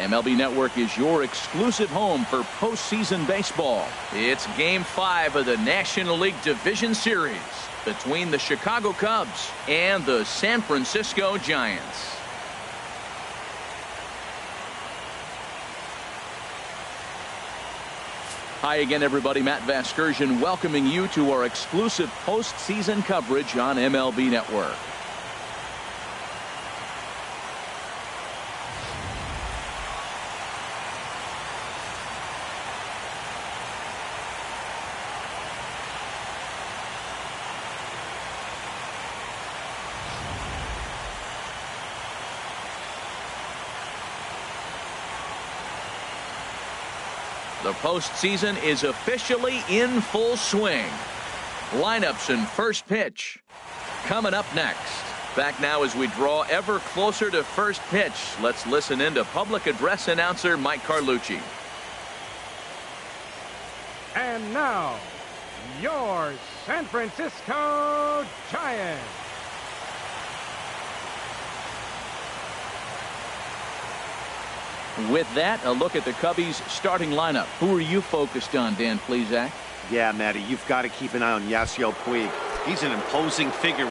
MLB Network is your exclusive home for postseason baseball. It's Game 5 of the National League Division Series between the Chicago Cubs and the San Francisco Giants. Hi again, everybody. Matt Vasgersian welcoming you to our exclusive postseason coverage on MLB Network. The postseason is officially in full swing. Lineups and first pitch coming up next. Back now as we draw ever closer to first pitch. Let's listen in to public address announcer Mike Carlucci. And now, your San Francisco Giants. With that, a look at the Cubbies' starting lineup. Who are you focused on, Dan Plesac? Yeah, Matty, you've got to keep an eye on Yasiel Puig. He's an imposing figure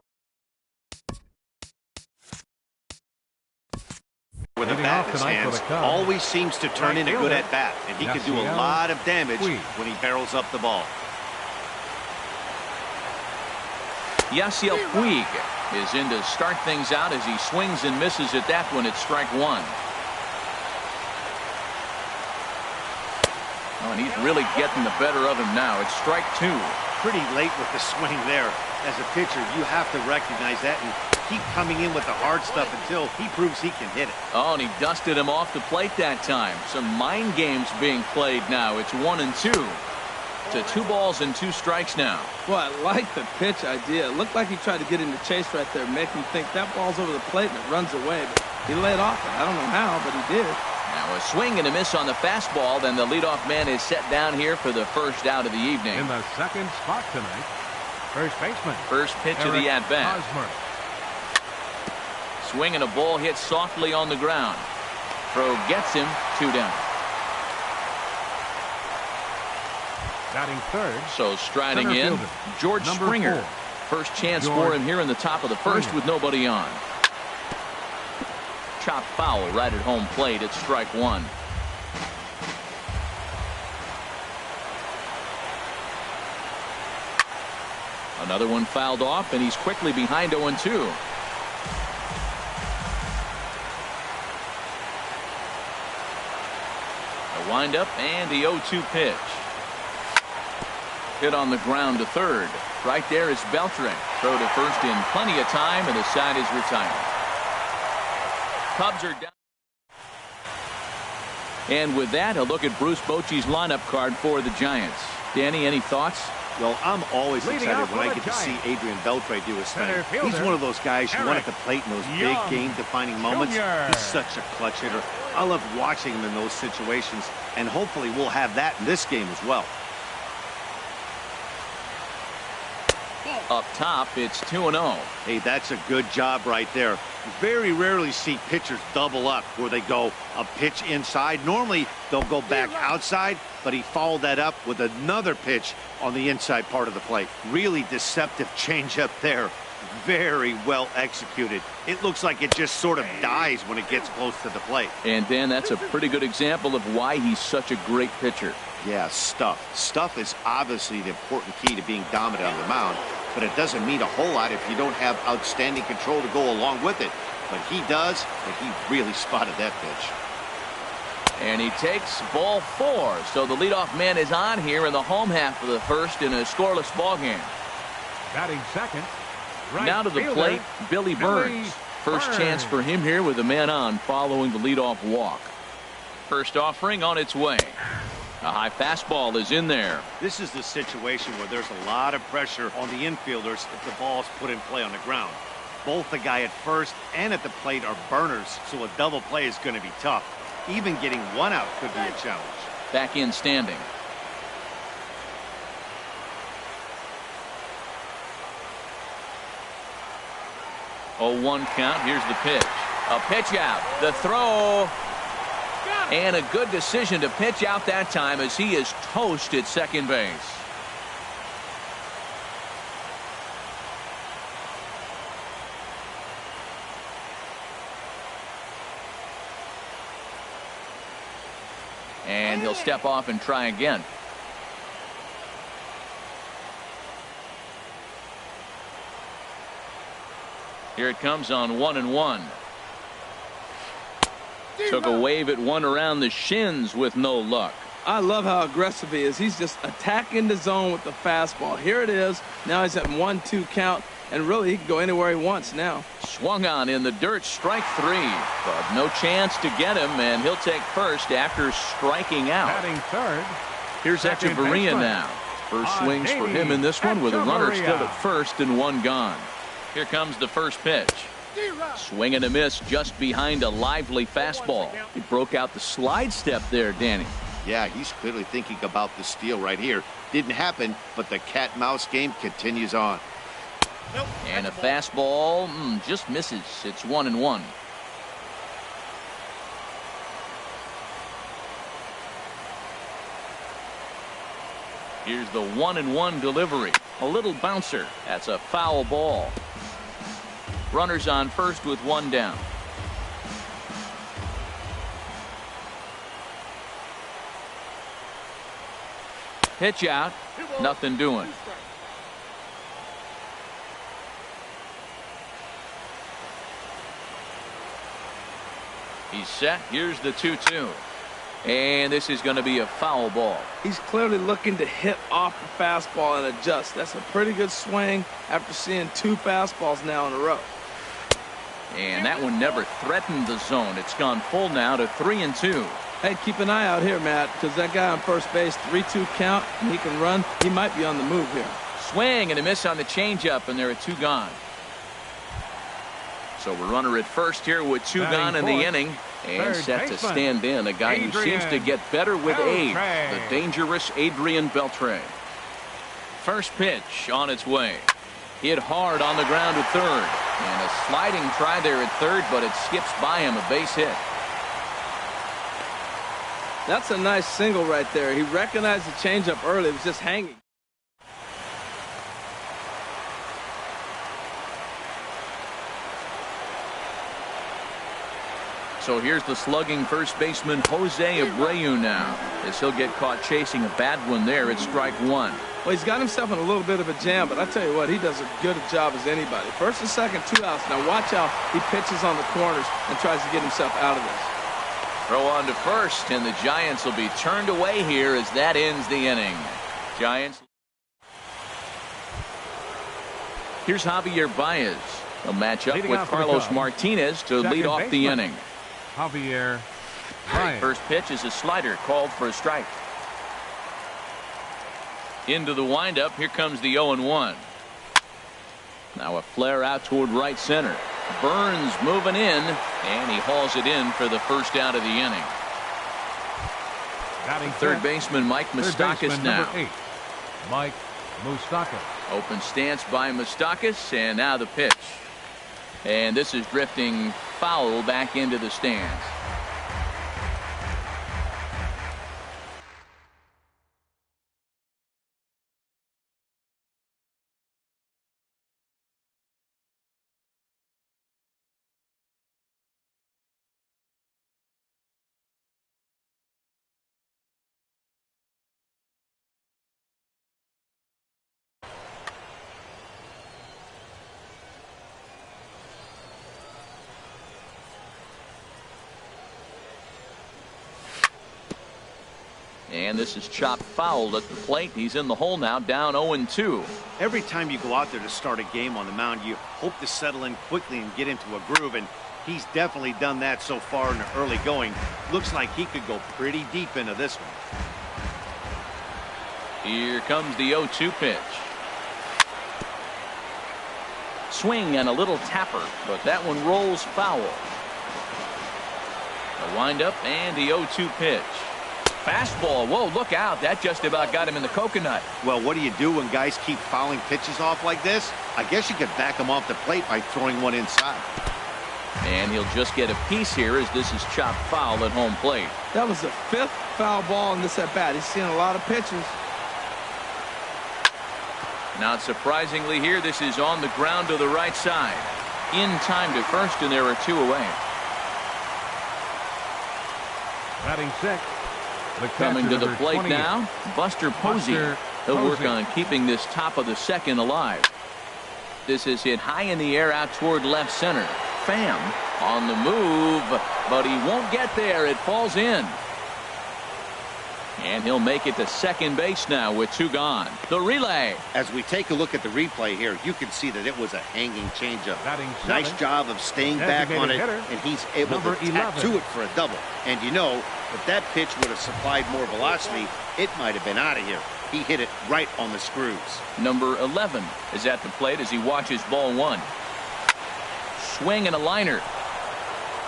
with a bat in his hands. Always seems to turn in a good at-bat, and he can do a lot of damage when he barrels up the ball. Yasiel Puig is in to start things out as he swings and misses at that one at strike one. Oh, and he's really getting the better of him now. It's strike two. Pretty late with the swing there. As a pitcher, you have to recognize that and keep coming in with the hard stuff until he proves he can hit it. Oh, and he dusted him off the plate that time. Some mind games being played now. It's 1-2 to 2 balls and 2 strikes now. Well, I like the pitch idea. It looked like he tried to get in the chase right there, make him think that ball's over the plate and it runs away. But he laid off it. I don't know how, but he did. Now a swing and a miss on the fastball. Then the leadoff man is set down here for the first out of the evening. In the second spot tonight, first baseman. First pitch of the at-bat. Swing and a ball hit softly on the ground. Throw gets him, 2 down. Batting third. So striding in, George Springer. 4. First chance for him here in the top of the first with nobody on. Chopped foul right at home plate at strike one. Another one fouled off, and he's quickly behind 0-2. A windup and the 0-2 pitch. Hit on the ground to third. Right there is Beltran. Throw to first in plenty of time, and the side is retired. Cubs are down. And with that, a look at Bruce Bochy's lineup card for the Giants. Danny, any thoughts? Well, I'm always excited when I get to see Adrian Beltre do his thing. He's one of those guys who won at the plate in those big game-defining moments. He's such a clutch hitter. I love watching him in those situations, and hopefully we'll have that in this game as well. Up top, it's 2-0. Hey, that's a good job right there. Very rarely see pitchers double up where they go a pitch inside. Normally, they'll go back outside, but he followed that up with another pitch on the inside part of the plate. Really deceptive changeup there. Very well executed. It looks like it just sort of dies when it gets close to the plate. And Dan, that's a pretty good example of why he's such a great pitcher. Yeah, stuff. Stuff is obviously the important key to being dominant on the mound, but it doesn't mean a whole lot if you don't have outstanding control to go along with it. But he does, and he really spotted that pitch. And he takes ball 4. So the leadoff man is on here in the home half of the first in a scoreless ball game. Batting second. Now to the plate, Billy Burns. First chance for him here with a man on following the leadoff walk. First offering on its way. A high fastball is in there. This is the situation where there's a lot of pressure on the infielders if the ball's put in play on the ground. Both the guy at first and at the plate are burners, so a double play is going to be tough. Even getting one out could be a challenge. Back in standing. 0-1 count. Here's the pitch. A pitch out. The throw. And a good decision to pitch out that time as he is toast at second base. And he'll step off and try again. Here it comes on 1-1. Took a wave at one around the shins with no luck. I love how aggressive he is. He's just attacking the zone with the fastball. Here it is. Now he's at 1-2 count, and really he can go anywhere he wants now. Swung on in the dirt, strike three, but no chance to get him, and he'll take first after striking out. Batting third. Here's Echeverria now. First swings for him in this one with a runner still at first and one gone. Here comes the first pitch. Swing and a miss just behind a lively fastball. He broke out the slide step there, Danny. Yeah, he's clearly thinking about the steal right here. Didn't happen, but the cat-mouse game continues on. And a fastball just misses. It's 1-1. Here's the 1-1 delivery. A little bouncer. That's a foul ball. Runners on first with one down. Pitch out. Nothing doing. He's set. Here's the 2-2. And this is going to be a foul ball. He's clearly looking to hit off the fastball and adjust. That's a pretty good swing after seeing two fastballs now in a row. And that one never threatened the zone. It's gone full now to 3-2. Hey, keep an eye out here, Matt, because that guy on first base, 3-2 count, and he can run. He might be on the move here. Swing and a miss on the changeup, and there are two gone. So we're runner at first here with two gone in the inning. And set to stand in a guy who seems to get better with age, the dangerous Adrian Beltre. First pitch on its way. Hit hard on the ground at third. And a sliding try there at third, but it skips by him, a base hit. That's a nice single right there. He recognized the changeup early. It was just hanging. So here's the slugging first baseman Jose Abreu now, as he'll get caught chasing a bad one there at strike one. Well, he's got himself in a little bit of a jam, but I tell you what, he does as good a job as anybody. First and second, 2 outs. Now watch how he pitches on the corners and tries to get himself out of this. Throw on to first, and the Giants will be turned away here as that ends the inning. Giants. Here's Javier Baez. He'll match up with Carlos Martinez to lead off the inning. Javier Baez. First pitch is a slider called for a strike. Into the windup. Here comes the 0-1. Now a flare out toward right center. Burns moving in, and he hauls it in for the first out of the inning. Third baseman Mike Moustakas now. Number 8, Mike Moustakas. Open stance by Moustakas, and now the pitch. And this is drifting foul back into the stands. And this is chopped foul at the plate. He's in the hole now, down 0-2. Every time you go out there to start a game on the mound, you hope to settle in quickly and get into a groove, and he's definitely done that so far in the early going. Looks like he could go pretty deep into this one. Here comes the 0-2 pitch. Swing and a little tapper, but that one rolls foul. A windup and the 0-2 pitch. Fastball. Whoa, look out. That just about got him in the coconut. Well, what do you do when guys keep fouling pitches off like this? I guess you could back them off the plate by throwing one inside. And he'll just get a piece here as this is chopped foul at home plate. That was the 5th foul ball in this at-bat. He's seen a lot of pitches. Not surprisingly here, this is on the ground to the right side. In time to first, and there are 2 away. Batting 6. Coming to the plate now, Buster Posey. He'll work on keeping this top of the second alive. This is hit high in the air out toward left center. Pham on the move, but he won't get there. It falls in. And he'll make it to second base now with 2 gone. The relay. As we take a look at the replay here, you can see that it was a hanging changeup. Batting 7. Nice job of staying back on it, and he's able to tattoo it for a double. And you know, if that pitch would have supplied more velocity, it might have been out of here. He hit it right on the screws. Number 11 is at the plate as he watches ball 1. Swing and a liner.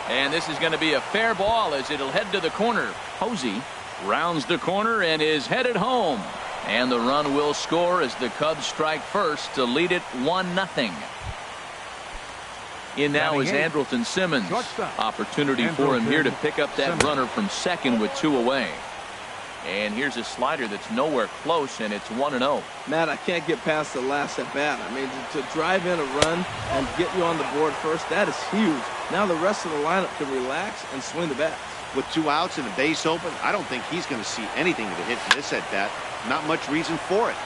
And this is going to be a fair ball as it'll head to the corner. Posey rounds the corner and is headed home. And the run will score as the Cubs strike first to lead it 1-0. In now is Andrelton Simmons. Opportunity for him here to pick up that runner from second with 2 away. And here's a slider that's nowhere close, and it's 1-0. Matt, I can't get past the last at bat. I mean, to drive in a run and get you on the board first, that is huge. Now the rest of the lineup can relax and swing the bats. With 2 outs and a base open, I don't think he's going to see anything to hit in this at bat. Not much reason for it.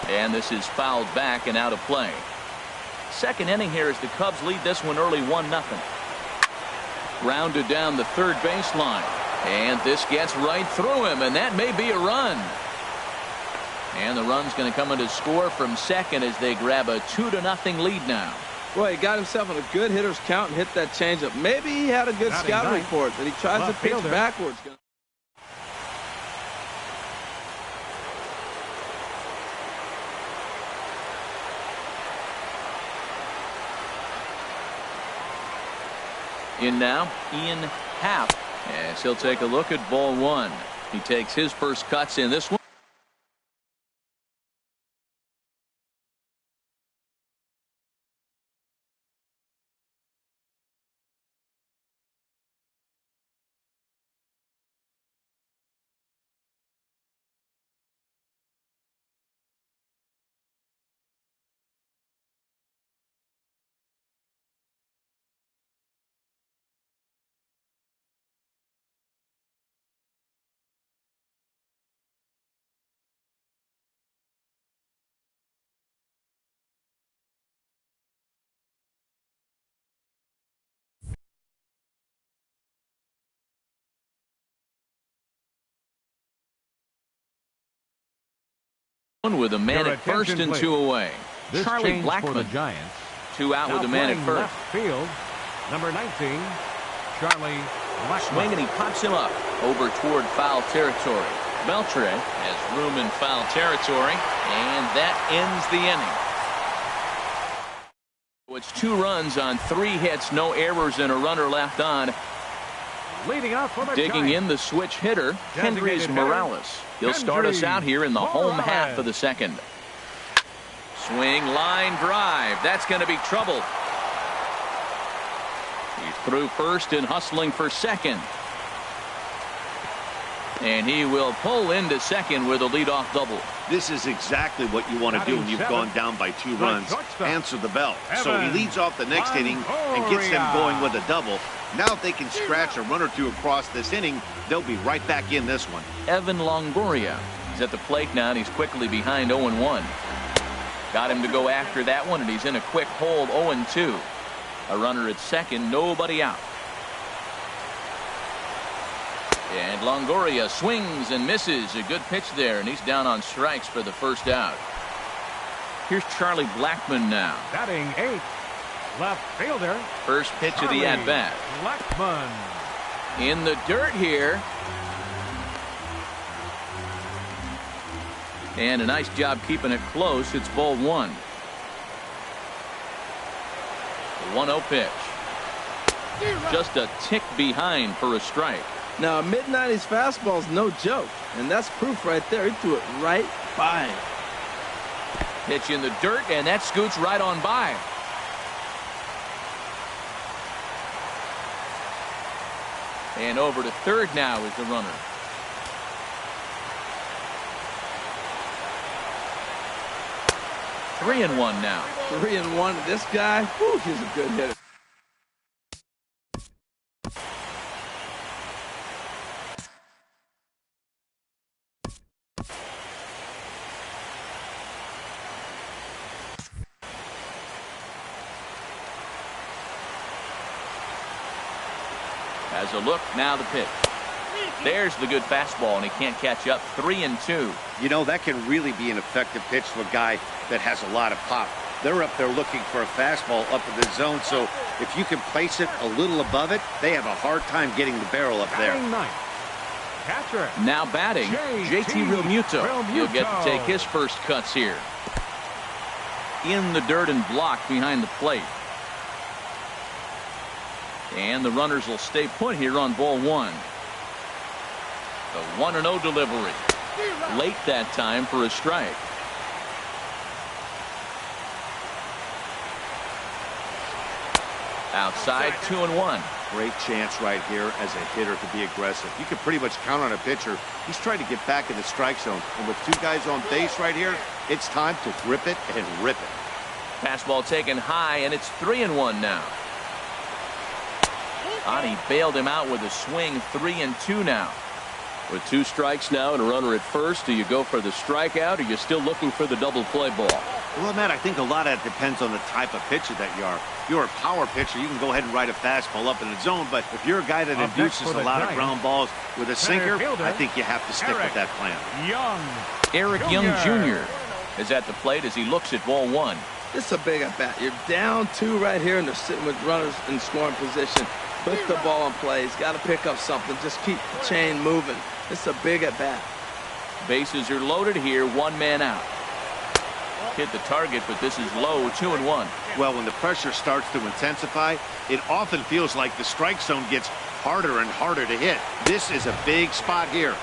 And this is fouled back and out of play. Second inning here as the Cubs lead this one early 1-0. Grounded down the third baseline. And this gets right through him, and that may be a run. And the run's going to come in to score from second as they grab a 2-0 lead now. Boy, he got himself in a good hitter's count and hit that changeup. Maybe he had a good scouting report that he tries to pitch backwards. In now, Ian Happ, as he'll take a look at ball 1. He takes his first cuts in this one. With a man at first and 2 away. This Charlie Blackmon Blackmon. For the Giants. 2 out Now with a man at first. Left field, number 19, Charlie Blackmon. Swing and he pops him up over toward foul territory. Beltre has room in foul territory, and that ends the inning. It's 2 runs on 3 hits, no errors, and a runner left on. Leading up for the Digging Giants. in the switch hitter, Kendrys Morales. He'll start us out here in the home half of the second. Swing, line drive. That's going to be trouble. He's through first and hustling for second. And he will pull into second with a leadoff double. This is exactly what you want to do when you've gone down by 2 runs. Answer the bell. So he leads off the next inning and gets them going with a double. Now if they can scratch a run or 2 across this inning, they'll be right back in this one. Evan Longoria is at the plate now, and he's quickly behind 0-1. Got him to go after that one, and he's in a quick hold 0-2. A runner at second, nobody out. And Longoria swings and misses. A good pitch there, and he's down on strikes for the first out. Here's Charlie Blackmon now. Batting 8th. Left fielder. First pitch of the at-bat. Blackmon. In the dirt here. And a nice job keeping it close. It's ball 1. 1-0 pitch. Just a tick behind for a strike. Now, a mid-90s fastball is no joke, and that's proof right there. He threw it right by him. Pitch in the dirt, and that scoots right on by. And over to third now is the runner. Three and one now. 3-1. This guy, whew, he's a good hitter. As a look, now the pitch. There's the good fastball, and he can't catch up. 3-2. You know, that can really be an effective pitch to a guy that has a lot of pop. They're up there looking for a fastball up in the zone, so if you can place it a little above it, they have a hard time getting the barrel up there. Catcher. Now batting, JT Realmuto. He'll get to take his first cuts here. In the dirt and blocked behind the plate. And the runners will stay put here on ball one. The 1-0 delivery. Late that time for a strike. Outside, 2-1. Great chance right here as a hitter to be aggressive. You can pretty much count on a pitcher. He's trying to get back in the strike zone. And with two guys on base right here, it's time to grip it and rip it. Fastball taken high, and it's 3-1 now. And he bailed him out with a swing. 3-2 now. With two strikes now and a runner at first, do you go for the strikeout, or are you still looking for the double play ball? Well, Matt, I think a lot of that depends on the type of pitcher that you are. If you're a power pitcher, you can go ahead and ride a fastball up in the zone, but if you're a guy that induces a lot of ground balls with a sinker, I think you have to stick with that plan. Eric Young Jr. is at the plate as he looks at ball one. This is a big at bat. You're down 2 right here, and they're sitting with runners in scoring position. Put the ball in play. He's got to pick up something. Just keep the chain moving. It's a big at bat. Bases are loaded here. 1 man out. Hit the target, but this is low. 2-1. Well, when the pressure starts to intensify, it often feels like the strike zone gets harder and harder to hit. This is a big spot here.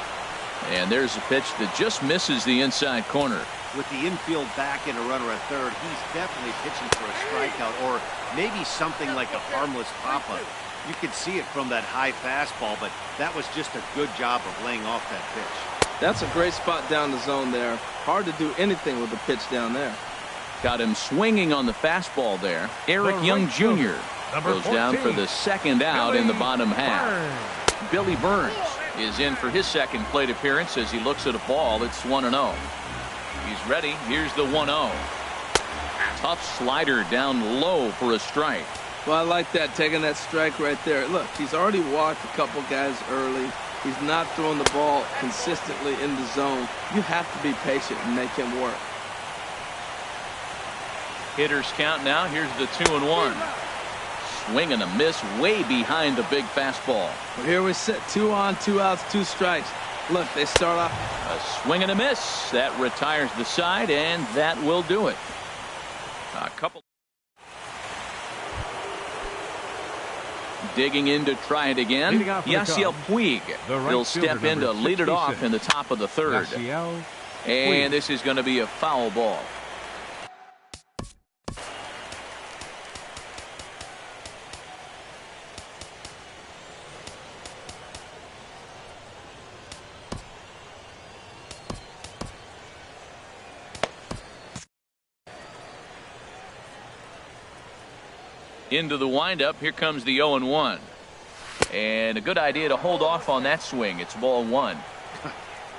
And there's a pitch that just misses the inside corner. With the infield back and a runner at third, he's definitely pitching for a strikeout or maybe something like a harmless pop-up. You can see it from that high fastball, but that was just a good job of laying off that pitch. That's a great spot down the zone there. Hard to do anything with the pitch down there. Got him swinging on the fastball there. Eric Young Jr. goes down for the second out in the bottom half. Billy Burns is in for his second plate appearance as he looks at a ball. It's 1-0. He's ready. Here's the 1-0. Tough slider down low for a strike. Well, I like that, taking that strike right there. Look, he's already walked a couple guys early. He's not throwing the ball consistently in the zone. You have to be patient and make him work. Hitters count now. Here's the 2-1. Swing and a miss way behind the big fastball. Well, here we sit. 2 on, 2 outs, 2 strikes. Look, they start off. A swing and a miss. That retires the side, and that will do it. A couple. Digging in to try it again. Yasiel Puig. He'll step in to lead it off in the top of the third. And this is going to be a foul ball. Into the windup. Here comes the 0-1. And a good idea to hold off on that swing. It's ball 1.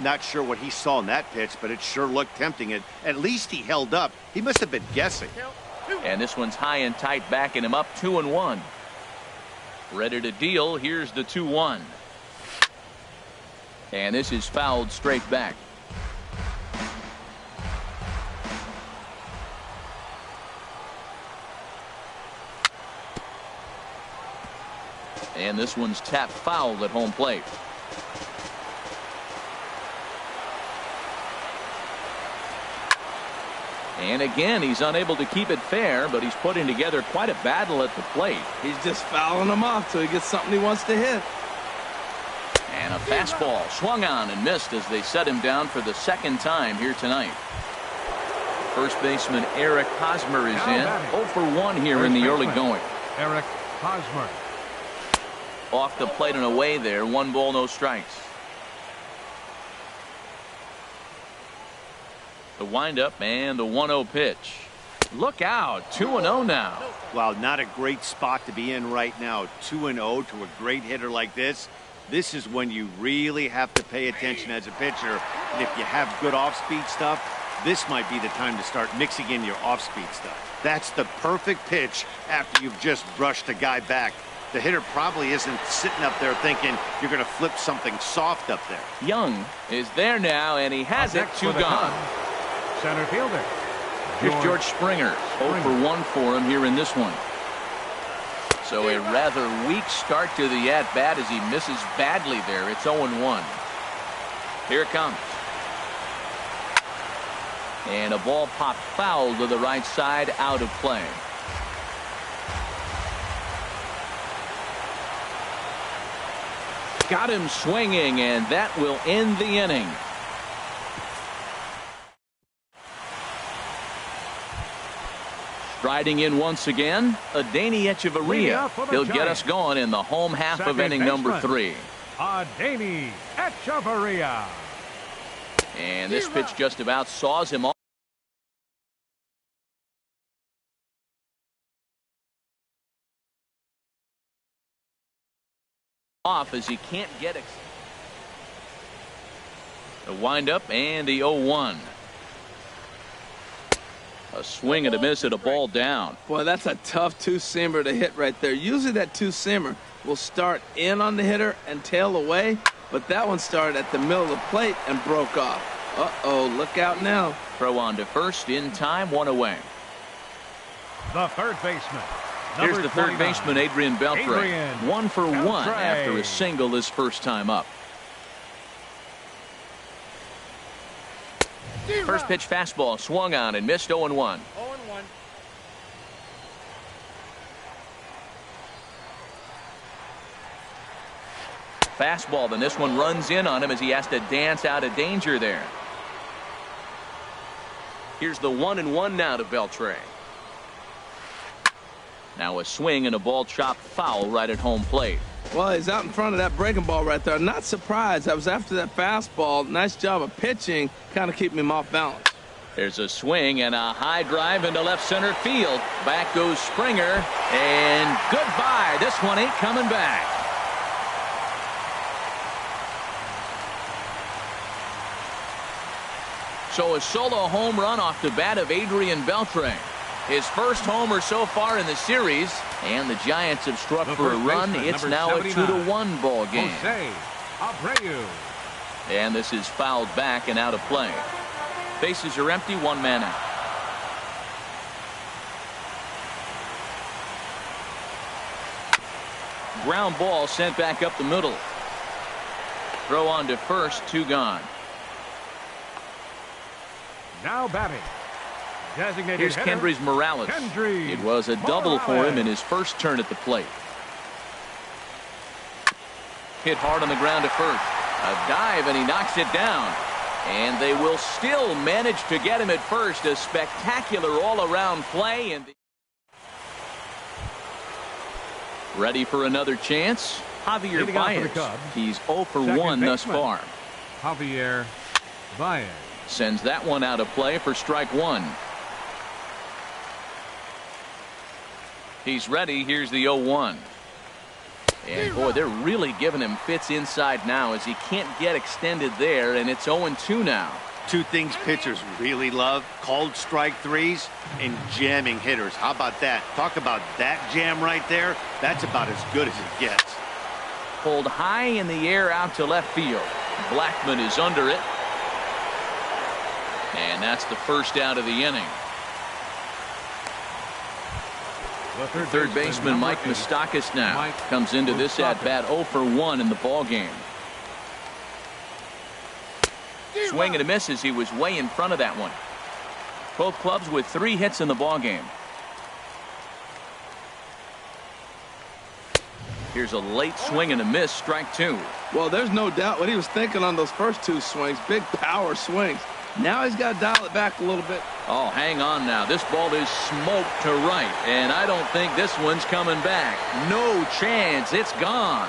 Not sure what he saw in that pitch, but it sure looked tempting. And at least he held up. He must have been guessing. And this one's high and tight, backing him up. 2-1. Ready to deal. Here's the 2-1. And this is fouled straight back. And this one's tapped foul at home plate. And again, he's unable to keep it fair, but he's putting together quite a battle at the plate. He's just fouling him off till he gets something he wants to hit. And a fastball swung on and missed as they set him down for the second time here tonight. First baseman Eric Hosmer is in. 0 for 1 here in the early going. Eric Hosmer. Off the plate and away there. 1 ball, no strikes. The windup and the 1-0 pitch. Look out. 2-0 now. Wow, not a great spot to be in right now. 2-0 to a great hitter like this. This is when you really have to pay attention as a pitcher. And if you have good off-speed stuff, this might be the time to start mixing in your off-speed stuff. That's the perfect pitch after you've just brushed a guy back. The hitter probably isn't sitting up there thinking you're going to flip something soft up there. Young is there now, and he has it. 2 gone. Center fielder. Here's George Springer. 0 for 1 for him here in this one. So a rather weak start to the at-bat as he misses badly there. It's 0-1. Here it comes. And a ball popped foul to the right side, out of play. Got him swinging, and that will end the inning. Striding in once again, Adeiny Echeverria. He'll get us going in the home half of inning number 3. Adeiny Echeverria. And this pitch just about saws him off as he can't get it. The windup and the 0-1. A swing and a miss at a ball down. Boy, that's a tough two-seamer to hit right there. Usually that two-seamer will start in on the hitter and tail away, but that one started at the middle of the plate and broke off. Uh-oh, look out now. Throw on to first in time, 1 away. The third baseman. Here's the third baseman, Adrian Beltre. Adrian 1 for 1 Beltre. after a single his first time up. First pitch fastball swung on and missed. 0-1. 0-1. Fastball, then this one runs in on him as he has to dance out of danger there. Here's the 1-1 now to Beltre. Now a swing and a ball chopped foul right at home plate. Well, he's out in front of that breaking ball right there. Not surprised. I was after that fastball. Nice job of pitching, kind of keeping him off balance. There's a swing and a high drive into left center field. Back goes Springer, and goodbye. This one ain't coming back. So a solo home run off the bat of Adrian Beltre. His first homer so far in the series, and the Giants have struck for a run. It's now a 2-1 ball game. Jose Abreu. And this is fouled back and out of play. Bases are empty, 1 man out. Ground ball sent back up the middle. Throw on to first, 2 gone. Now batting. Designated Here's hitter, Kendrys Morales. Kendrys It was a double for him Morales. in his first turn at the plate. Hit hard on the ground to first. A dive, and he knocks it down. And they will still manage to get him at first. A spectacular all-around play. And ready for another chance? Javier Leading off for the Baez. Cubs, He's 0 for second 1 thus baseman. far. Javier Baez. Sends that one out of play for strike 1. He's ready. Here's the 0-1. And boy, they're really giving him fits inside now as he can't get extended there, and it's 0-2 now. 2 things pitchers really love: called strike threes and jamming hitters. How about that? Talk about that jam right there. That's about as good as it gets. Pulled high in the air out to left field. Blackman is under it. And that's the first out of the inning. The Third baseman Mike Moustakas now Mike comes into this Moustakas. at-bat 0 for 1 in the ball game. Swing and a miss as he was way in front of that one. Both clubs with 3 hits in the ball game. Here's a late swing and a miss, strike 2. Well, there's no doubt what he was thinking on those first 2 swings. Big power swings. Now he's got to dial it back a little bit. Oh, hang on now. This ball is smoked to right, and I don't think this one's coming back. No chance. It's gone.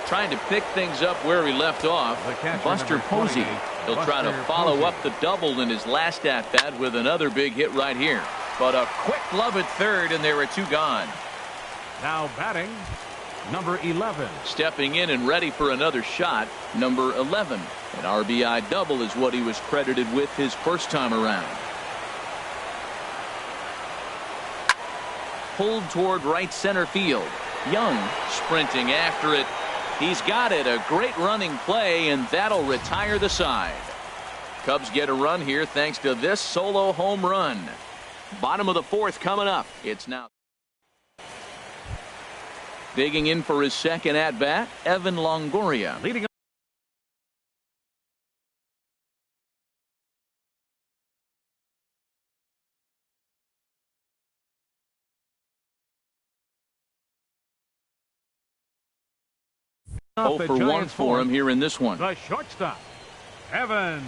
Trying to pick things up where he left off. Buster Posey. He'll try to follow up the double in his last at-bat with another big hit right here. But a quick glove at third, and there are two gone. Now batting, number 11. Stepping in and ready for another shot, number 11. An RBI double is what he was credited with his first time around. Pulled toward right center field. Young sprinting after it. He's got it. A great running play, and that'll retire the side. Cubs get a run here thanks to this solo home run. Bottom of the fourth coming up. It's now digging in for his second at bat, Evan Longoria. Leading Oh for 1 for him here in this one. The shortstop, Evan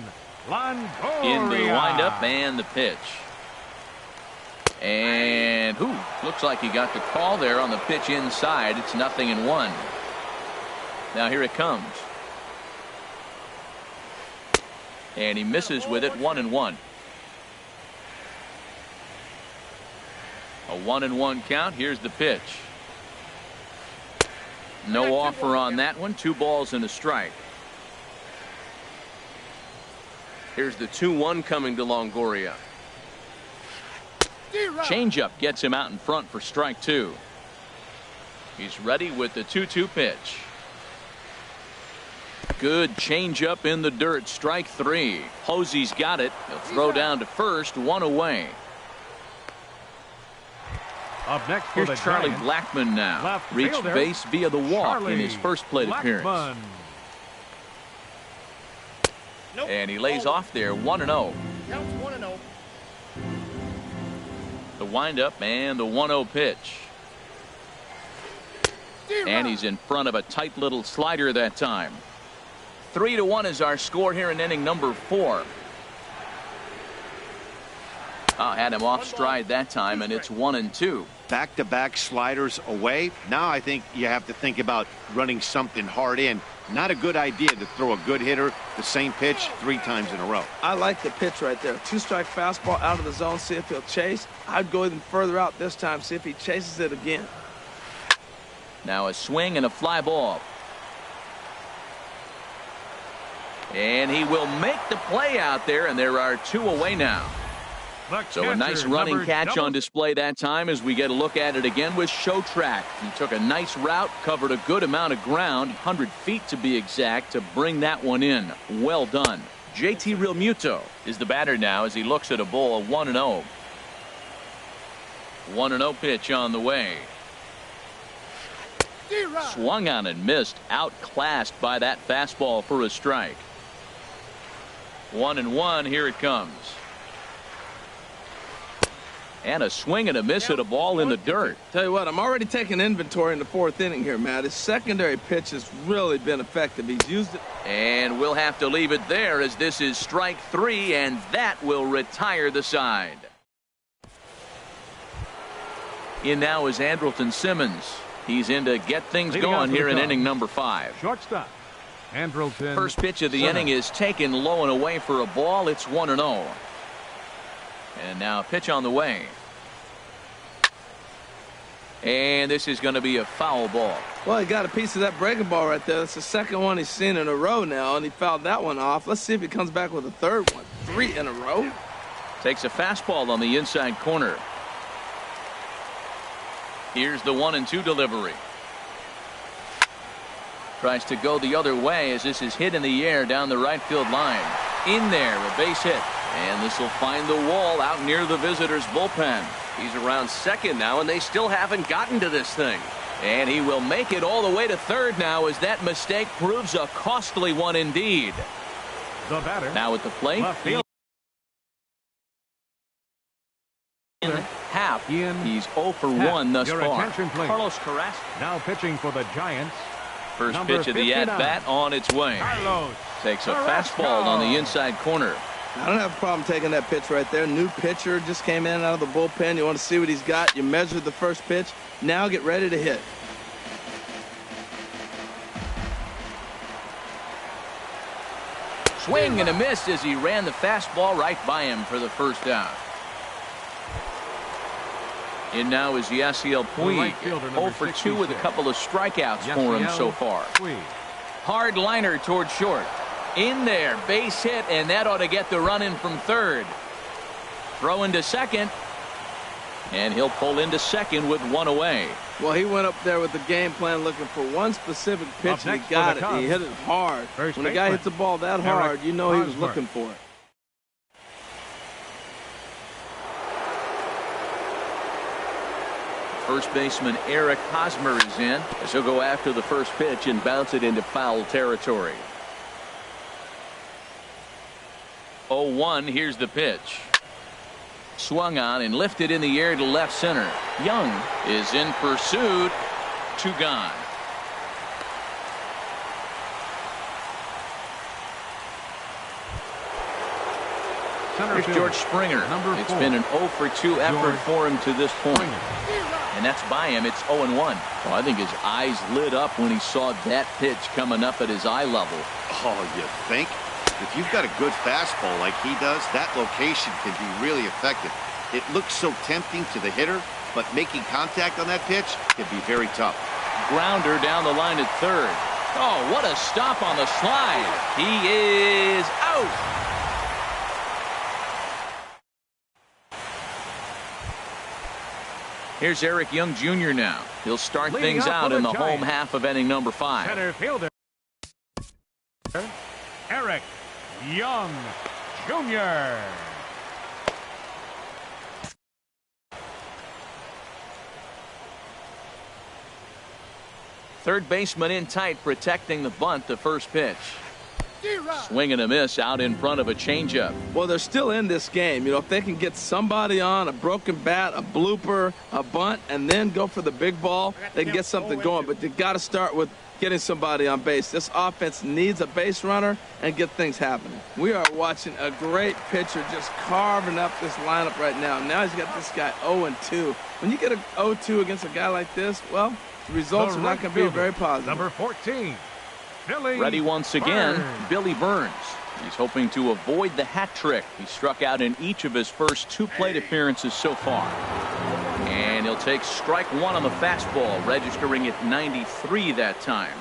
Longoria. In the windup and the pitch. And looks like he got the call there on the pitch inside. It's 0-1. Now here it comes. And he misses with it. 1-1. A 1-1 count. Here's the pitch. No offer on that one. 2 balls and a strike. Here's the 2-1 coming to Longoria. Changeup gets him out in front for strike 2. He's ready with the 2-2 pitch. Good changeup in the dirt. Strike 3. Posey's got it. He'll throw down to first. 1 away. Up next for Here's Charlie Blackmon now. Reached base via the walk in his first plate appearance. And he lays off there. 1-0. Counts 1-0. The windup and the 1-0 pitch. And he's in front of a tight little slider that time. 3-1 is our score here in inning number 4. Had him off stride that time, and it's 1-2. Back-to-back sliders away. Now I think you have to think about running something hard in. Not a good idea to throw a good hitter the same pitch 3 times in a row. I like the pitch right there. 2-strike fastball out of the zone. See if he'll chase. I'd go even further out this time. See if he chases it again. Now a swing and a fly ball. And he will make the play out there, and there are 2 away now. So a nice running catch on display that time as we get a look at it again with Showtrack. He took a nice route, covered a good amount of ground, 100 feet to be exact, to bring that one in. Well done. JT Realmuto is the batter now as he looks at a ball. 1-0. 1-0 pitch on the way. Swung on and missed. Outclassed by that fastball for a strike. 1-1. Here it comes. And a swing and a miss at a ball in the dirt. Tell you what, I'm already taking inventory in the 4th inning here, Matt. His secondary pitch has really been effective. He's used it. And we'll have to leave it there as this is strike 3, and that will retire the side. In now is Andrelton Simmons. He's in to get things going here in inning number 5. Shortstop, Andrelton. First pitch of the inning is taken low and away for a ball. It's 1-0. And now a pitch on the way. And this is going to be a foul ball. Well, he got a piece of that breaking ball right there. That's the second one he's seen in a row now, and he fouled that one off. Let's see if he comes back with a third one. 3 in a row. Takes a fastball on the inside corner. Here's the 1-2 delivery. Tries to go the other way as this is hit in the air down the right field line. In there, a base hit. And this will find the wall out near the visitors' bullpen. He's around second now, and they still haven't gotten to this thing. And he will make it all the way to third now as that mistake proves a costly one indeed. The batter. Now at the plate. In half. He's 0 for 1 thus far. Carlos Carrasco. Now pitching for the Giants, First Number pitch of the 59. at-bat on its way. Carlos. Takes a fastball on the inside corner. I don't have a problem taking that pitch right there. New pitcher just came in out of the bullpen. You want to see what he's got. You measured the first pitch. Now get ready to hit. Swing and a miss as he ran the fastball right by him for the first out. In now is Yasiel Puig. Right fielder, 0 for 2 with a 66. couple of strikeouts for him so far. Puig. Hard liner toward short. In there, base hit, and that ought to get the run in from third. Throw into second, and he'll pull into second with one away. Well, he went up there with the game plan looking for one specific pitch, and next he got for the it. He Cubs. hit it hard. First When a guy baseman, hits the ball that Eric hard, you know he was Hosmer. looking for it. First baseman Eric Hosmer is in as he'll go after the first pitch and bounce it into foul territory. 0-1, here's the pitch. Swung on and lifted in the air to left center. Young is in pursuit. 2 gone. Center Here's fielder, George Springer. number It's 4. been an 0 for 2 effort George for him to this point. Springer. And that's by him. It's 0-1. Well, I think his eyes lit up when he saw that pitch coming up at his eye level. Oh, you think? If you've got a good fastball like he does, that location can be really effective. It looks so tempting to the hitter, but making contact on that pitch can be very tough. Grounder down the line at third. Oh, what a stop on the slide. He is out. Here's Eric Young Jr. now. He'll start Leading things off out for in the the home Giants. half of inning number 5. Center fielder, Eric Young Jr. Third baseman in tight, protecting the bunt, the first pitch. Swing and a miss out in front of a changeup. Well, they're still in this game. You know, if they can get somebody on, a broken bat, a blooper, a bunt, and then go for the big ball, they can get something going. But you got to start with getting somebody on base. This offense needs a base runner and get things happening. We are watching a great pitcher just carving up this lineup right now. Now he's got this guy 0-2. When you get a 0-2 against a guy like this, well, the results The are not right going to be fielder, very positive. Number 14, Billy Ready once again, Burns. Billy Burns. He's hoping to avoid the hat trick. He struck out in each of his first 2 plate appearances so far. And he'll take strike 1 on the fastball, registering at 93 that time.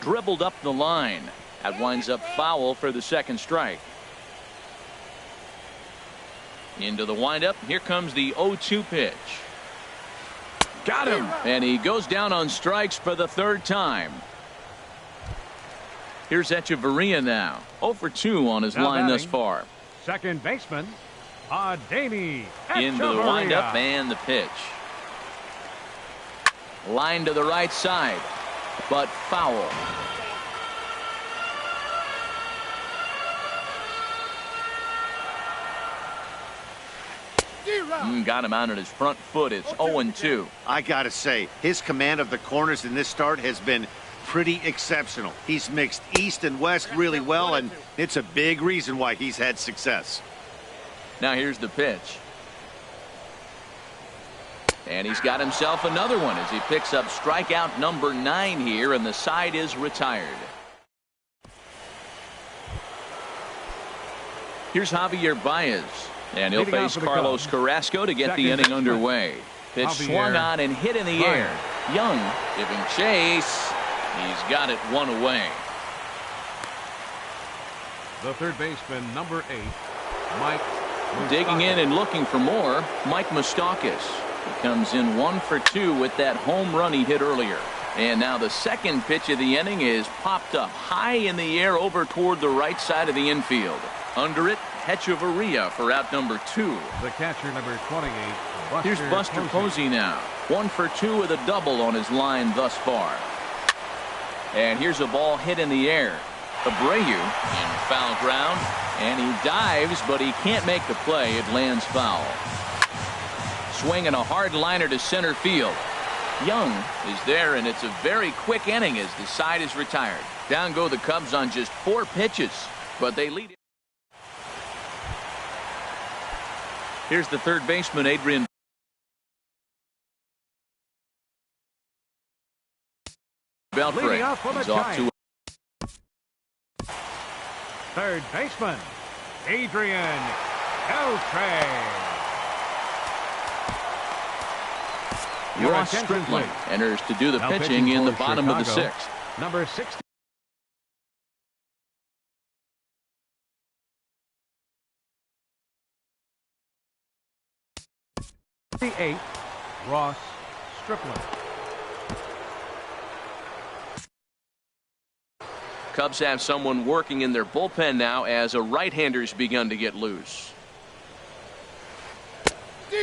Dribbled up the line. That winds up foul for the second strike. Into the windup. Here comes the 0-2 pitch. Got him. And he goes down on strikes for the 3rd time. Here's Echeverria now. 0 for 2 on his Now line thus batting, far. Second baseman, Adeiny Into the windup and the pitch. Line to the right side, but foul. Got him out at his front foot. It's 0-2. I got to say, his command of the corners in this start has been pretty exceptional. He's mixed east and west really well, and it's a big reason why he's had success. Now here's the pitch. And he's got himself another one as he picks up strikeout number 9 here, and the side is retired. Here's Javier Baez. And he'll Leading off face for the Carlos Cubs. Carrasco to get Second the inning baseman, underway. Pitch Javier swung on and hit in the air. Young giving chase. He's got it 1 away. The third baseman, number 8, Mike Digging in Moustakas. and looking for more, Mike Moustakas. He comes in 1 for 2 with that home run he hit earlier. And now the second pitch of the inning is popped up high in the air over toward the right side of the infield. Under it, Hechavarria for out number 2. The catcher, number 28, Buster Here's Buster Posey now. 1 for 2 with a double on his line thus far. And here's a ball hit in the air. Abreu in foul ground, and he dives, but he can't make the play. It lands foul. Swinging a hard liner to center field. Young is there, and it's a very quick inning as the side is retired. Down go the Cubs on just 4 pitches, but they lead it. Here's the third baseman, Adrian. Beltre. He's off to third baseman, Adrian Beltre. Ross Stripling enters to do the pitching in the bottom of the 6th. Number 60. The 8th, Ross Stripling. Cubs have someone working in their bullpen now as a right-hander's begun to get loose.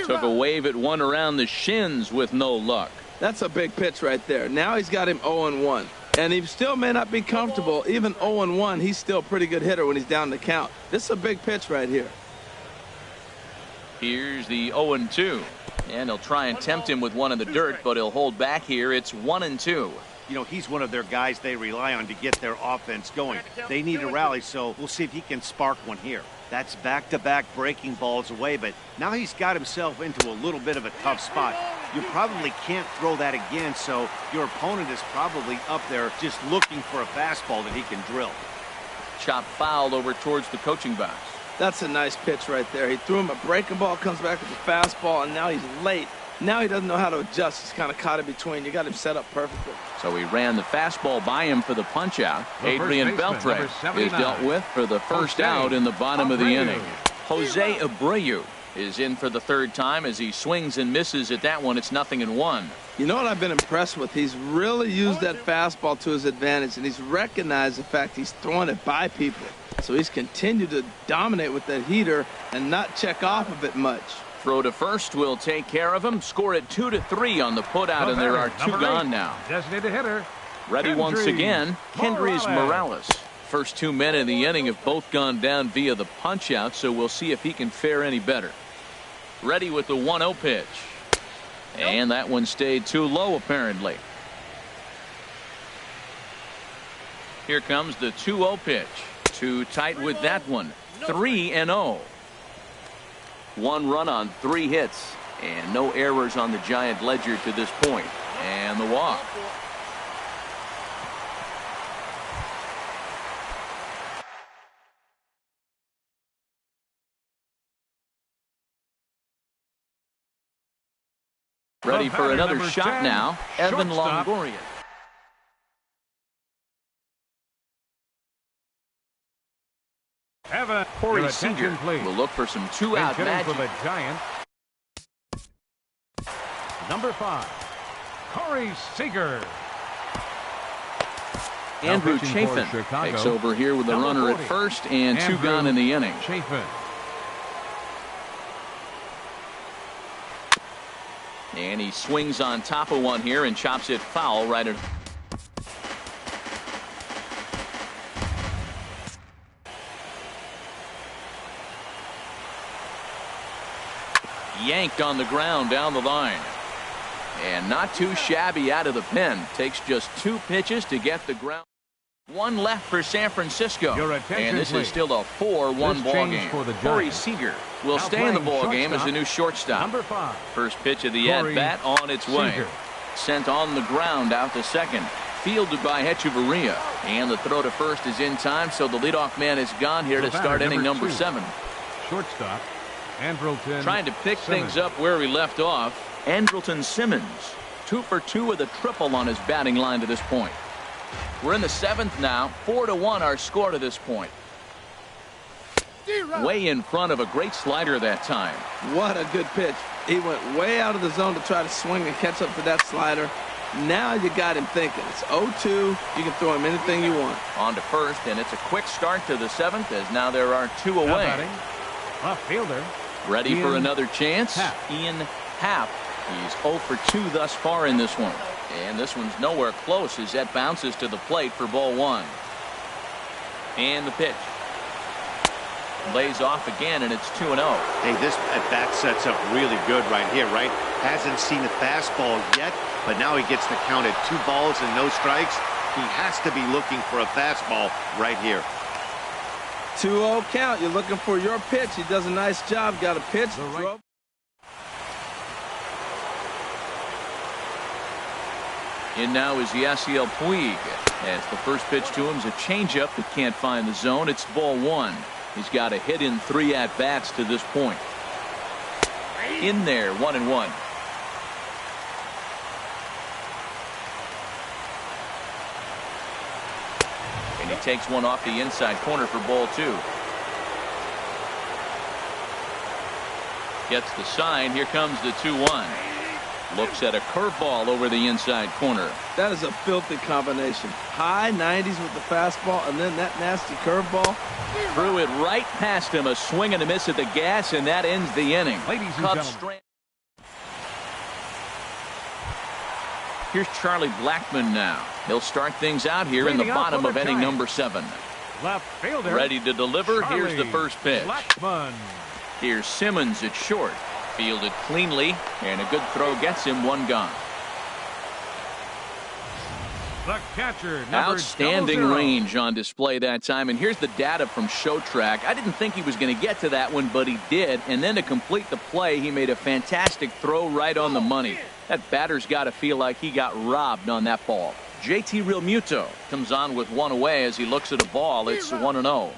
Took a wave at one around the shins with no luck. That's a big pitch right there. Now he's got him 0-1. And he still may not be comfortable. Even 0-1, he's still a pretty good hitter when he's down the count. This is a big pitch right here. Here's the 0-2. And he'll try and tempt him with one in the dirt, but he'll hold back here. It's 1-2. You know, he's one of their guys they rely on to get their offense going. They need a rally, so we'll see if he can spark one here. That's back-to-back breaking balls away, but now he's got himself into a little bit of a tough spot. You probably can't throw that again, so your opponent is probably up there just looking for a fastball that he can drill. Chop fouled over towards the coaching box. That's a nice pitch right there. He threw him a breaking ball, comes back with a fastball, and now he's late. Now he doesn't know how to adjust. He's kind of caught in between. You got him set up perfectly. So he ran the fastball by him for the punch out. Adrian Beltre is dealt with for the first out in the bottom of the inning. Jose Abreu is in for the third time as he swings and misses at that one. It's 0-1. You know what I've been impressed with? He's really used that fastball to his advantage, and he's recognized the fact he's throwing it by people. So he's continued to dominate with that heater and not check off of it much. Throw to first will take care of him. Score it 2-3 on the putout, and there are 2 gone now. Designated hitter. Ready once again, Kendrys Morales. First 2 men in the inning have both gone down via the punch out, so we'll see if he can fare any better. Ready with the 1-0 pitch. And that one stayed too low apparently. Here comes the 2-0 pitch. Too tight with that one. 3-0. 1 run on 3 hits and no errors on the Giant ledger to this point. And the walk. Ready for another shot now. Evan Longoria. Corey Seager will look for some 2-out magic. For the Giants. Number 5, Corey Seager. Andrew Chafin takes over here with a runner at first and 2 gone in the inning. Chafin. And he swings on top of one here and chops it foul right at. Yanked on the ground down the line. And not too shabby out of the pen. Takes just 2 pitches to get the ground. 1 left for San Francisco. And this is still a 4-1 ball game. Corey Seager will stay in the ball game as the new shortstop. Number 5. First pitch of the at-bat on its way. Sent on the ground out to second. Fielded by Hechavarria. And the throw to first is in time, so the leadoff man is gone here to start inning number 7. Shortstop, Andrelton Trying to pick Simmons. things up where we left off. Andrelton Simmons, 2 for 2 with a triple on his batting line to this point. We're in the 7th now. 4-1 our score to this point. Way in front of a great slider that time. What a good pitch. He went way out of the zone to try to swing and catch up to that slider. Now you got him thinking. It's 0-2. You can throw him anything you want. On to first, and it's a quick start to the 7th as now there are 2 away. Left fielder. Ready Ian for another chance. Happ. Ian Happ. He's 0 for 2 thus far in this one. And this one's nowhere close as that bounces to the plate for ball 1. And the pitch. Lays off again, and it's 2-0. Hey, this at-bat sets up really good right here, right? Hasn't seen a fastball yet, but now he gets the count at 2 balls and no strikes. He has to be looking for a fastball right here. 2-0 count. You're looking for your pitch. He does a nice job. Got a pitch. Throw. In now is Yasiel Puig. As the first pitch to him is a changeup that can't find the zone. It's ball 1. He's got a hit in 3 at-bats to this point. In there, 1-1. And he takes one off the inside corner for ball 2. Gets the sign. Here comes the 2-1. Looks at a curveball over the inside corner. That is a filthy combination. High 90s with the fastball, and then that nasty curveball. Threw it right past him. A swing and a miss at the gas, and that ends the inning. Ladies and gentlemen. Here's Charlie Blackmon now. He'll start things out here in the bottom of inning number 7. Left fielder. Ready to deliver. Charlie Here's the first pitch. Blackmon. Here's Simmons at short. Fielded cleanly, and a good throw gets him 1 gone. The catcher, Outstanding 00. range on display that time. And here's the data from ShowTrack. I didn't think he was going to get to that one, but he did. And then to complete the play, he made a fantastic throw right on the money. That batter's got to feel like he got robbed on that ball. JT Realmuto comes on with 1 away as he looks at a ball. It's 1-0.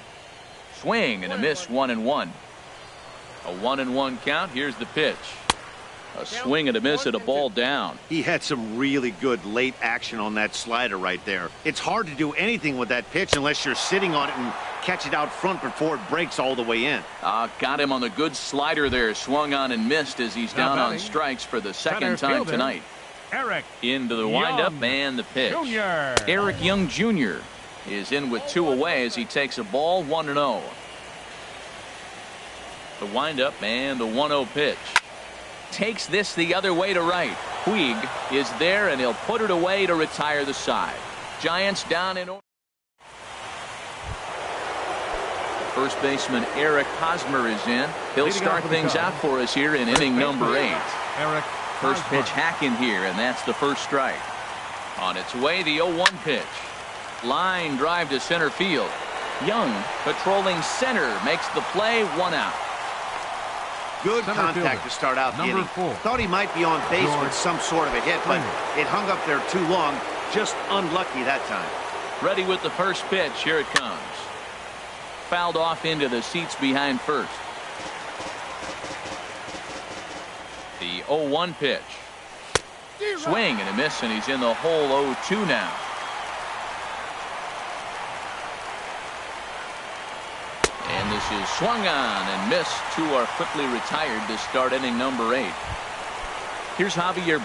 Swing and a miss, 1-1. A 1-1 count. Here's the pitch. A swing and a miss at a ball down. He had some really good late action on that slider right there. It's hard to do anything with that pitch unless you're sitting on it and catch it out front before it breaks all the way in. Got him on the good slider there. Swung on and missed as he's down on strikes for the second time tonight. Eric into the windup and the pitch. Jr. Eric Young Jr. is in with 2 away as he takes a ball. 1-0. The windup and the 1-0 pitch. Takes this the other way to right. Puig is there, and he'll put it away to retire the side. Giants down in order. First baseman Eric Hosmer is in. He'll start things out for us here in inning number 8. Eric First pitch hack in here, and that's the first strike. On its way, the 0-1 pitch. Line drive to center field. Young patrolling center makes the play. 1 out. Good Center contact fielder, to start out the number inning. 4. Thought he might be on base with some sort of a hit, but it hung up there too long. Just unlucky that time. Ready with the first pitch. Here it comes. Fouled off into the seats behind first. The 0-1 pitch. Swing and a miss, and he's in the hole. 0-2 now. And this is swung on and missed. 2 are quickly retired to start inning number 8. Here's Javier.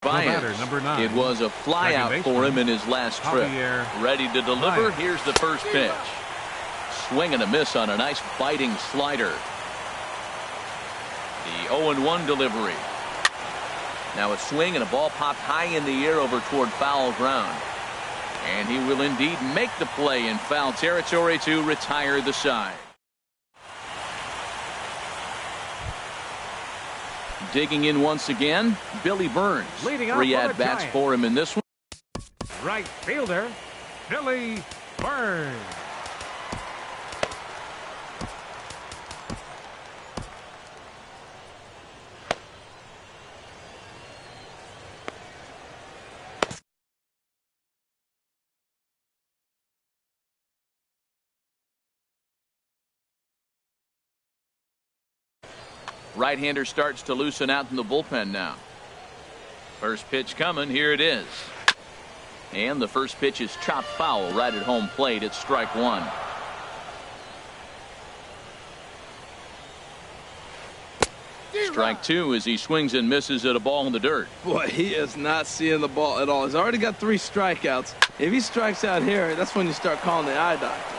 Batter, number 9. It was a flyout for him in his last trip. Javier Ready to deliver. Baez. Here's the first pitch. Swing and a miss on a nice biting slider. The 0-1 delivery. Now a swing and a ball popped high in the air over toward foul ground. And he will indeed make the play in foul territory to retire the side. Digging in once again, Billy Burns. Leading off 3 for the at-bats Giants. for him in this one. Right fielder, Billy Burns. Right-hander starts to loosen out in the bullpen now. First pitch coming. Here it is. And the first pitch is chopped foul right at home plate. It's strike 1. Strike 2 as he swings and misses at a ball in the dirt. Boy, he is not seeing the ball at all. He's already got 3 strikeouts. If he strikes out here, that's when you start calling the eye doctor.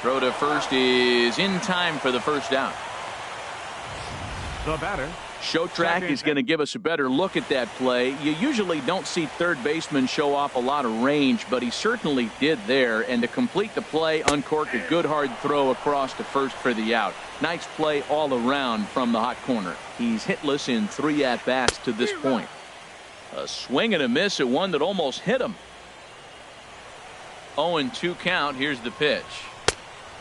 Throw to first is in time for the first out. The batter, Show Track is going to give us a better look at that play. You usually don't see third baseman show off a lot of range, but he certainly did there. And to complete the play, uncork a good hard throw across to first for the out. Nice play all around from the hot corner. He's hitless in 3 at-bats to this point. A swing and a miss at one that almost hit him. 0-2 count. Here's the pitch.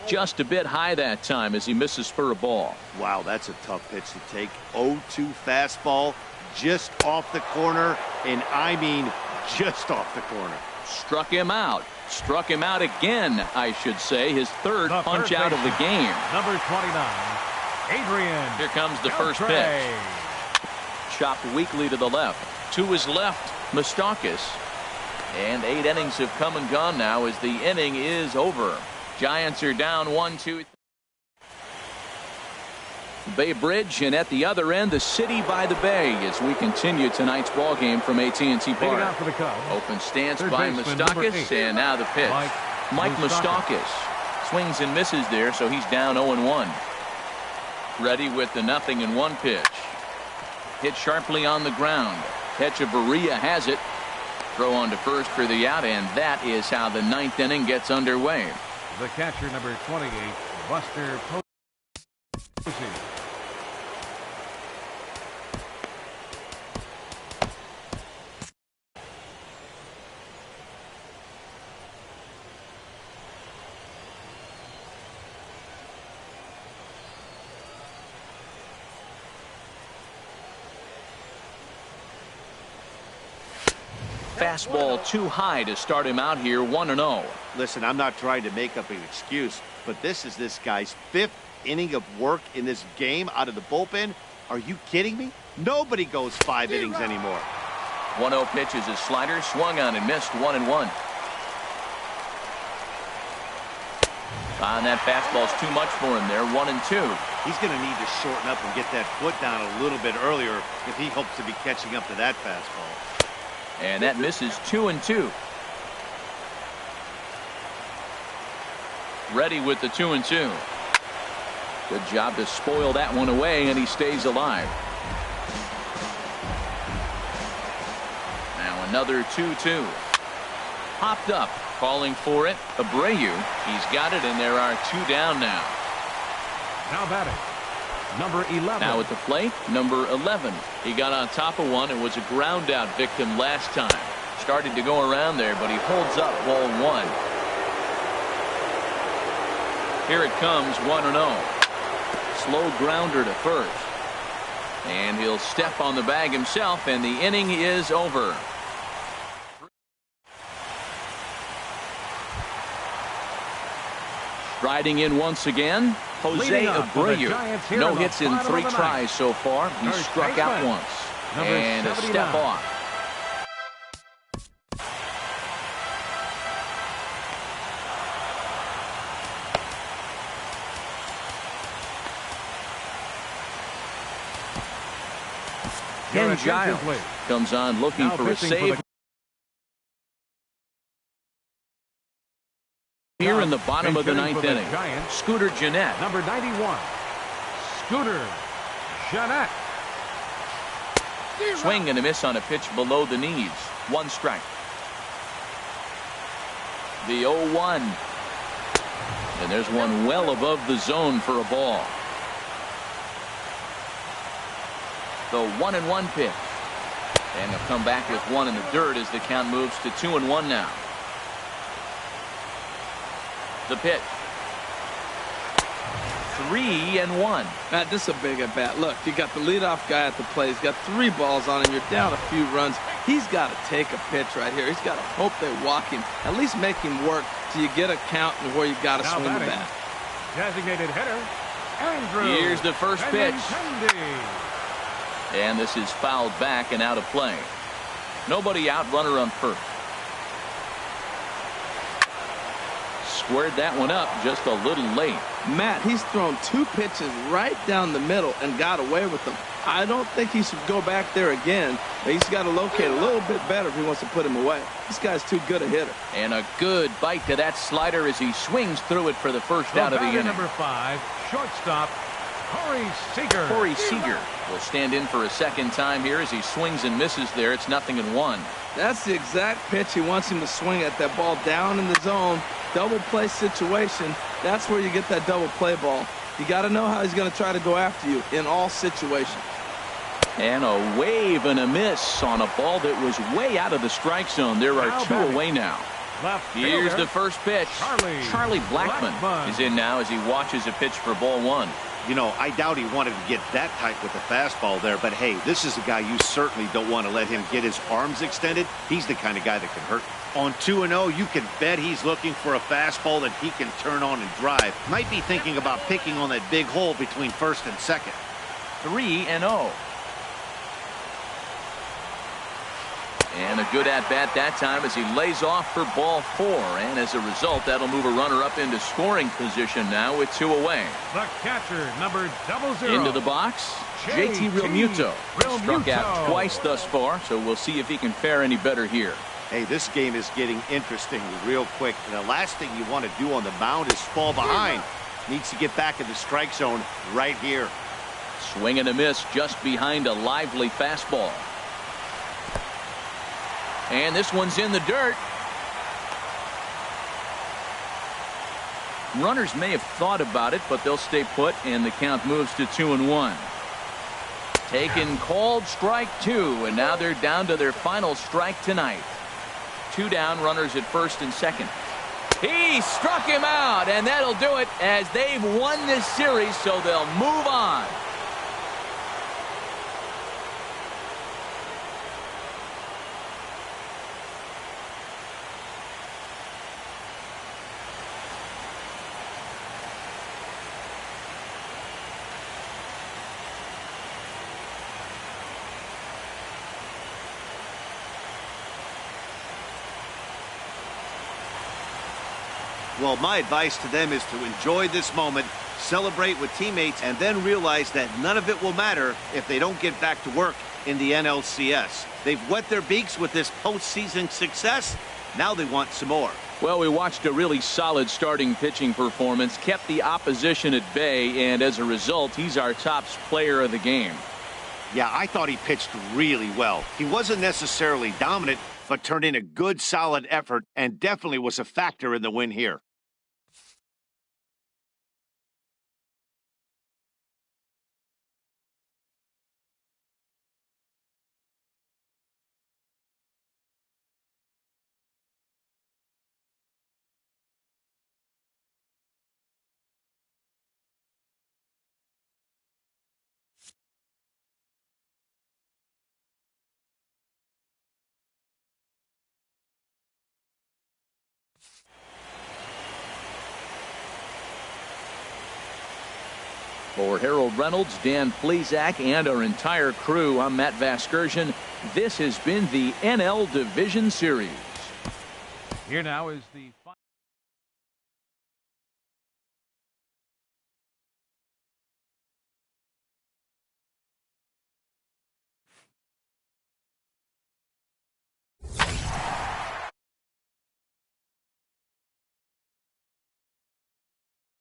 Just a bit high that time as he misses for a ball. Wow, that's a tough pitch to take. 0-2 fastball just off the corner, and I mean just off the corner. Struck him out. Struck him out again, I should say. His third punch out of the game. Number 29, Adrian. Here comes the first pitch. Chopped weakly to the left. To his left, Moustakas. And 8 innings have come and gone now as the inning is over. Giants are down 1-2. Bay Bridge, and at the other end, the city by the bay as we continue tonight's ball game from AT&T Park. Open stance by Moustakas, and now the pitch. Mike Moustakas swings and misses there, so he's down 0-1. Ready with the 0-1 pitch. Hit sharply on the ground. Hechavarria has it. Throw on to first for the out, and that is how the 9th inning gets underway. The catcher, number 28, Buster Posey. Fastball too high to start him out here, 1-0. Listen, I'm not trying to make up an excuse, but this is this guy's 5th inning of work in this game out of the bullpen. Are you kidding me? Nobody goes 5 innings anymore. 1-0 pitch is his slider, swung on and missed, 1-1. And that fastball's too much for him there, 1-2. He's going to need to shorten up and get that foot down a little bit earlier if he hopes to be catching up to that fastball. And that misses, 2-2. Ready with the 2-2. Good job to spoil that one away, and he stays alive. Now another 2-2. Hopped up, calling for it. Abreu, he's got it, and there are 2 down now. Now batting, number 11. Now at the plate, number 11. He got on top of one and was a ground out victim last time. Started to go around there, but he holds up ball 1. Here it comes, 1-0. Slow grounder to first. And he'll step on the bag himself, and the inning is over. Striding in once again, Jose Abreu. No hits in 3 tries so far. He struck out once. And a step off. Ken Giles comes on looking for a save. Here in the bottom of the 9th inning, Scooter Gennett. Number 91, Scooter Gennett. Swing and a miss on a pitch below the knees. 1 strike. The 0-1. And there's one well above the zone for a ball. The 1-1 pitch. And they'll come back with 1 in the dirt as the count moves to 2-1 now. The pitch. 3-1. Matt, this is a big at bat. Look, you got the leadoff guy at the plate. He's got 3 balls on him. You're down a few runs. He's got to take a pitch right here. He's got to hope they walk him. At least make him work till you get a count and where you got to swing the bat. Designated hitter, Andrew. Here's the first pitch. And this is fouled back and out of play. Nobody out, runner on first. Squared that one up just a little late. Matt, he's thrown 2 pitches right down the middle and got away with them. I don't think he should go back there again. He's got to locate a little bit better if he wants to put him away. This guy's too good a hitter. And a good bite to that slider as he swings through it for the first out of the inning. Number 5, shortstop, Corey Seager will stand in for a second time here as he swings and misses there. It's 0-1. That's the exact pitch he wants him to swing at. That ball down in the zone, double play situation. That's where you get that double play ball. You got to know how he's going to try to go after you in all situations. And a wave and a miss on a ball that was way out of the strike zone. There are two away now. Here's the first pitch. Charlie Blackmon is in now as he watches a pitch for ball one. You know, I doubt he wanted to get that tight with the fastball there, but hey, this is a guy you certainly don't want to let him get his arms extended. He's the kind of guy that can hurt. On 2-0, you can bet he's looking for a fastball that he can turn on and drive. Might be thinking about picking on that big hole between first and second. 3-0. And a good at-bat that time as he lays off for ball four. And as a result, that'll move a runner up into scoring position now with two away. The catcher, number 00. Into the box, JT Realmuto. Struck out twice thus far, so we'll see if he can fare any better here. Hey, this game is getting interesting real quick. And the last thing you want to do on the mound is fall behind. Needs to get back in the strike zone right here. Swing and a miss just behind a lively fastball. And this one's in the dirt. Runners may have thought about it, but they'll stay put, and the count moves to 2-1. Taken, called, strike two, and now they're down to their final strike tonight. Two down, runners at first and second. He struck him out, and that'll do it as they've won this series, so they'll move on. Well, my advice to them is to enjoy this moment, celebrate with teammates, and then realize that none of it will matter if they don't get back to work in the NLCS. They've wet their beaks with this postseason success. Now they want some more. Well, we watched a really solid starting pitching performance, kept the opposition at bay, and as a result, he's our top player of the game. Yeah, I thought he pitched really well. He wasn't necessarily dominant, but turned in a good, solid effort and definitely was a factor in the win here. For Harold Reynolds, Dan Plesac, and our entire crew, I'm Matt Vasgersian. This has been the NL Division Series. Here now is the